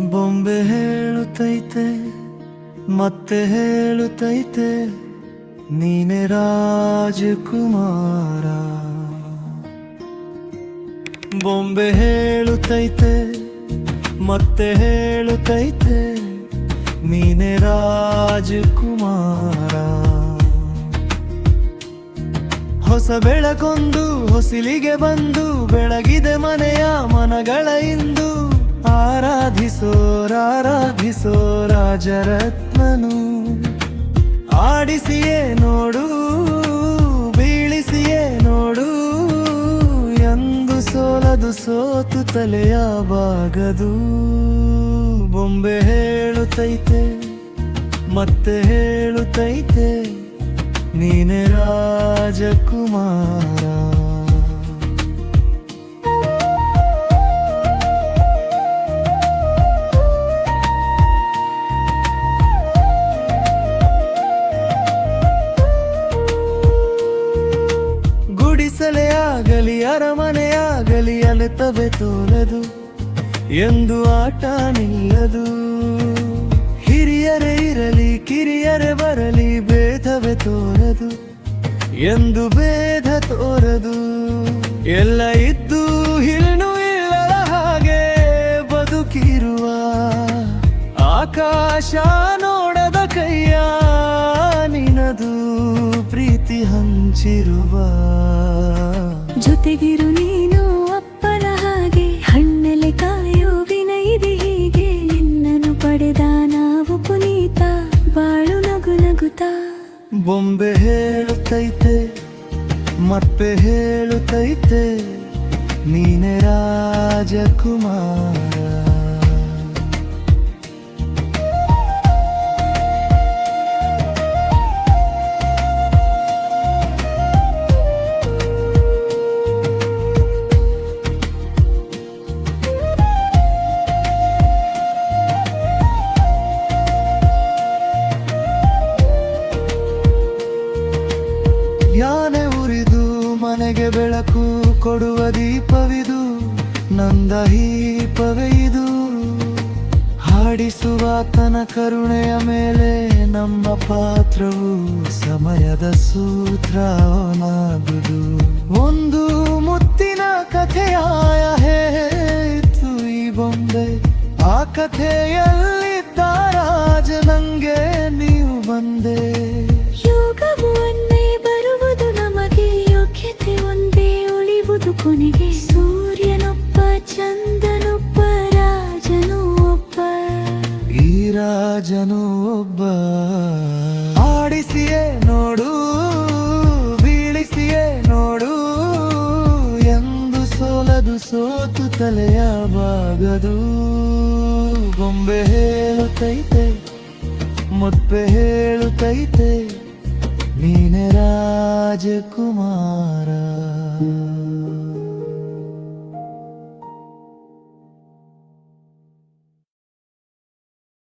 ಬೊಂಬೆ ಹೇಳುತ್ತೈತೆ ಮತ್ತೆ ಹೇಳುತ್ತೈತೆ ನೀನೆ ರಾಜಕುಮಾರ. ಬೊಂಬೆ ಹೇಳುತ್ತೈತೆ ಮತ್ತೆ ಹೇಳುತ್ತೈತೆ ನೀನೆ ರಾಜಕುಮಾರ. ಹೊಸ ಬೆಳಕೊಂದು ಹೊಸಿಲಿಗೆ ಬಂದು ಬೆಳಗಿದೆ ಮನೆಯ ಮನಗಳ ಇಂದು. ಆರಾಧಿಸೋ ರಾಜರತ್ನನು. ಆಡಿಸಿಯೇ ನೋಡು ಬೀಳಿಸಿಯೇ ನೋಡು ಎಂದು ಸೋಲದು ಸೋತು ತಲೆಯ ಬಾಗದು. ಬೊಂಬೆ ಹೇಳುತ್ತೈತೆ ಮತ್ತೆ ಹೇಳುತ್ತೈತೆ ನೀನೆ ರಾಜಕುಮಾರ. ಗುಡಿಸಲೇ ಆಗಲಿ ಅರಮನೆಯಾಗಲಿ ಅಲೆತವೆ ತೋರದು ಎಂದು ಆಟ ನಿಲ್ಲದು. ಹಿರಿಯರೇ ಇರಲಿ ಕಿರಿಯರೇ ಬರಲಿ ಭೇದವೇ ತೋರದು ಎಂದು ಭೇದ ತೋರದು. ಎಲ್ಲ ಇದ್ದು ಇನ್ನು ಇಲ್ಲದ ಹಾಗೆ ಬದುಕಿರುವ ಆಕಾಶ ನೋಡದ ಕೈಯ ನಿನದು ಪ್ರೀತಿ ಹಂಚಿರುವ. ಜೊತೆಗಿರು ನೀನು ಅಪ್ಪನ ಹಾಗೆ ಹಣ್ಣಲೆ ಕಾಯೋ ವಿನಯಿದೆ ಹೀಗೆ. ನಿನ್ನನ್ನು ಪಡೆದ ನಾವು ಪುನೀತ ಬಾಳು ನಗು ನಗುತ್ತಾ. ಬೊಂಬೆ ಹೇಳುತ್ತೈತೆ ಮತ್ತೆ ಹೇಳುತ್ತೈತೆ ನೀನೆ ರಾಜಕುಮಾರ. ಯಾನೆ ಉರಿದು ಮನೆಗೆ ಬೆಳಕು ಕೊಡುವ ದೀಪವಿದು ನಂದ ಹೀಪವೇ ಇದು. ಹಾಡಿಸುವ ತನ ಕರುಣೆಯ ಮೇಲೆ ನಮ್ಮ ಪಾತ್ರವು ಸಮಯದ ಸೂತ್ರನಾಗುದು. ಒಂದು ಮುತ್ತಿನ ಕಥೆಯಾಯ ಹೇತು ಈ ಬೊಂಬೆ. ಆ ಕಥೆಯಲ್ಲಿದ್ದ ರಾಜ ನಂಗೆ ನೀವು ಬಂದೆ. ಯೋಗವು ಒಮ್ಮೆ ಬರುವುದು ನಮಗೆ ಯೋಗ್ಯತೆ ಒಂದೇ ಉಳಿವುದು ಕೊನೆಗೆ. ಸೂರ್ಯನೊಬ್ಬ ಚಂದನೊಬ್ಬ ರಾಜನು ಒಬ್ಬ. ಈ ರಾಜನು ಒಬ್ಬ. ಆಡಿಸಿಯೇ ನೋಡು ಬೀಳಿಸಿಯೇ ನೋಡು ಎಂದು ಸೋಲದು ಸೋತು ತಲೆಯ ಬಾಗದು. ಬೊಂಬೆ ಹೇಳುತ್ತೈತೆ ಮತ್ತೆ ಹೇಳುತ್ತೈತೆ ನೀನೆ ರಾಜಕುಮಾರ.